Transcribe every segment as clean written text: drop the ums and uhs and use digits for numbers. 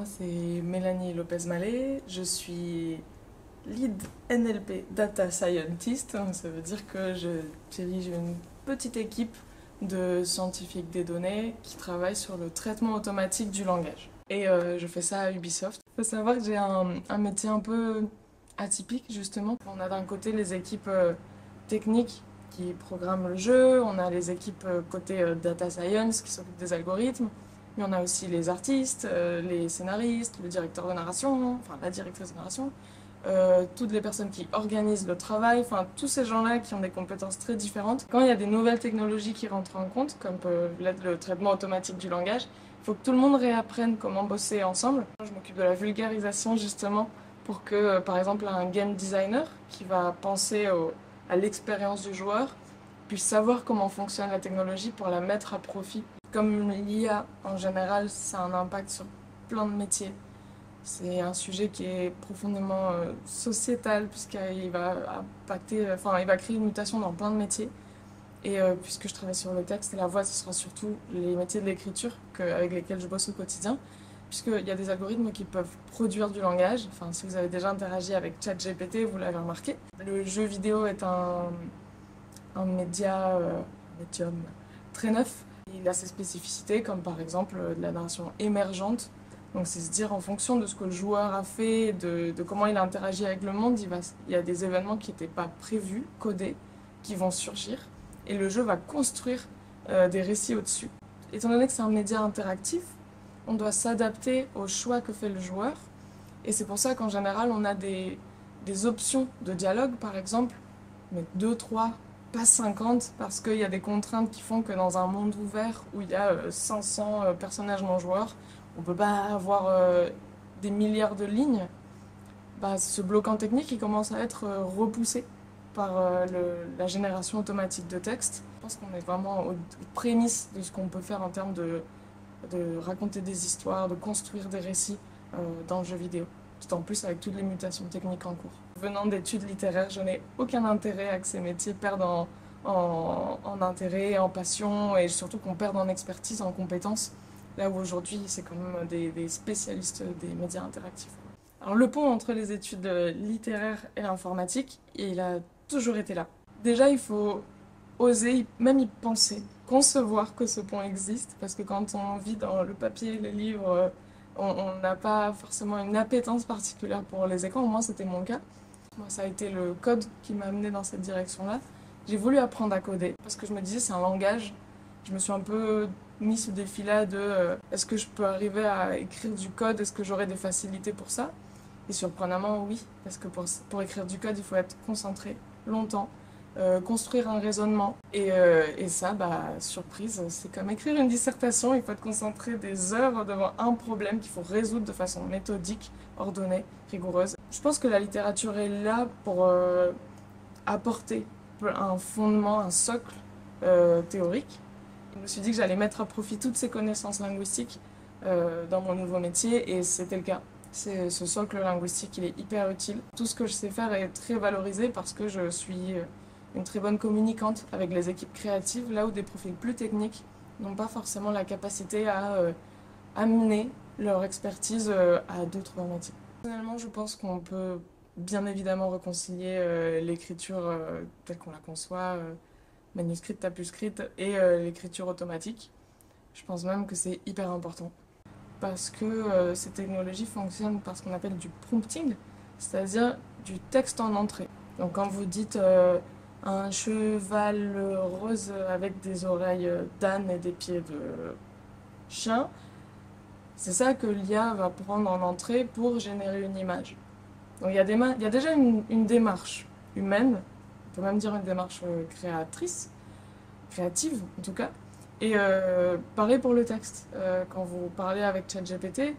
c'est Mélanie Lopez-Mallet, je suis lead NLP Data Scientist, ça veut dire que je dirige une petite équipe de scientifiques des données qui travaillent sur le traitement automatique du langage. Et je fais ça à Ubisoft. Il faut savoir que j'ai un métier un peu atypique justement. On a d'un côté les équipes techniques qui programment le jeu, on a les équipes côté Data Science qui s'occupent des algorithmes, mais on a aussi les artistes, les scénaristes, le directeur de narration, enfin la directrice de narration, toutes les personnes qui organisent le travail, enfin tous ces gens-là qui ont des compétences très différentes. Quand il y a des nouvelles technologies qui rentrent en compte, comme peut l'être le traitement automatique du langage, il faut que tout le monde réapprenne comment bosser ensemble. Je m'occupe de la vulgarisation justement pour que, par exemple, un game designer qui va penser à l'expérience du joueur puisse savoir comment fonctionne la technologie pour la mettre à profit. Comme l'IA en général, ça a un impact sur plein de métiers. C'est un sujet qui est profondément sociétal puisqu'il va impacter, enfin, il va créer une mutation dans plein de métiers. Et puisque je travaille sur le texte et la voix, ce sera surtout les métiers de l'écriture avec lesquels je bosse au quotidien. Puisqu'il y a des algorithmes qui peuvent produire du langage. Enfin, si vous avez déjà interagi avec ChatGPT, vous l'avez remarqué. Le jeu vidéo est un médium très neuf. Il a ses spécificités, comme par exemple de la narration émergente. Donc c'est se dire en fonction de ce que le joueur a fait, de comment il a interagi avec le monde, il y a des événements qui n'étaient pas prévus, codés, qui vont surgir. Et le jeu va construire des récits au-dessus. Étant donné que c'est un média interactif, on doit s'adapter aux choix que fait le joueur. Et c'est pour ça qu'en général, on a des options de dialogue, par exemple, mais 2, 3, pas 50, parce qu'il y a des contraintes qui font que dans un monde ouvert où il y a 500 personnages non joueurs, on ne peut pas avoir des milliards de lignes. Bah, ce bloquant technique, il commence à être repoussé par la génération automatique de texte. Je pense qu'on est vraiment aux prémices de ce qu'on peut faire en termes de raconter des histoires, de construire des récits dans le jeu vidéo. Tout en plus avec toutes les mutations techniques en cours. Venant d'études littéraires, je n'ai aucun intérêt à que ces métiers perdent en intérêt, en passion et surtout qu'on perde en expertise, en compétences. Là où aujourd'hui, c'est quand même des spécialistes des médias interactifs. Alors le pont entre les études littéraires et l'informatique, il a toujours été là. Déjà, il faut oser, même y penser, concevoir que ce pont existe, parce que quand on vit dans le papier, les livres, on n'a pas forcément une appétence particulière pour les écrans, au moins c'était mon cas. Moi, ça a été le code qui m'a amené dans cette direction-là. J'ai voulu apprendre à coder, parce que je me disais c'est un langage. Je me suis un peu mis ce défi-là de est-ce que je peux arriver à écrire du code, est-ce que j'aurai des facilités pour ça? Et surprenamment, oui, parce que pour écrire du code, il faut être concentré longtemps, construire un raisonnement. Et ça, bah, surprise, c'est comme écrire une dissertation, il faut être concentré des heures devant un problème qu'il faut résoudre de façon méthodique, ordonnée, rigoureuse. Je pense que la littérature est là pour apporter un fondement, un socle théorique. Je me suis dit que j'allais mettre à profit toutes ces connaissances linguistiques dans mon nouveau métier et c'était le cas. Ce socle linguistique, il est hyper utile. Tout ce que je sais faire est très valorisé parce que je suis une très bonne communicante avec les équipes créatives, là où des profils plus techniques n'ont pas forcément la capacité à amener leur expertise à d'autres métiers. Personnellement, je pense qu'on peut bien évidemment réconcilier l'écriture telle qu'on la conçoit, manuscrite, tapuscrite, et l'écriture automatique. Je pense même que c'est hyper important. Parce que ces technologies fonctionnent par ce qu'on appelle du prompting, c'est-à-dire du texte en entrée. Donc quand vous dites un cheval rose avec des oreilles d'âne et des pieds de chien, c'est ça que l'IA va prendre en entrée pour générer une image. Donc il y a déjà une démarche humaine, on peut même dire une démarche créative en tout cas. Et pareil pour le texte. Quand vous parlez avec ChatGPT,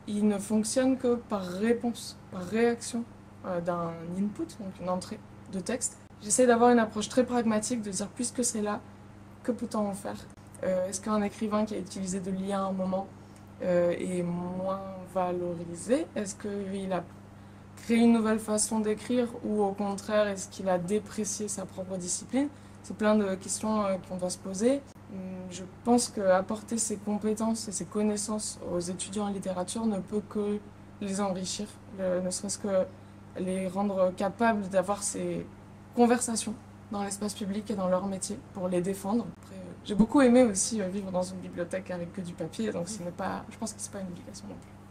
il ne fonctionne que par réponse, par réaction d'un input, donc une entrée de texte. J'essaie d'avoir une approche très pragmatique, de dire puisque c'est là, que peut-on en faire? Est-ce qu'un écrivain qui a utilisé de l'IA à un moment est moins valorisé? Est-ce qu'il a créé une nouvelle façon d'écrire ou au contraire, est-ce qu'il a déprécié sa propre discipline? C'est plein de questions qu'on doit se poser. Je pense qu'apporter ces compétences et ces connaissances aux étudiants en littérature ne peut que les enrichir, ne serait-ce que les rendre capables d'avoir ces conversations dans l'espace public et dans leur métier pour les défendre. Après, j'ai beaucoup aimé aussi vivre dans une bibliothèque avec que du papier, donc ce n'est pas, je pense que c'est pas une obligation non plus.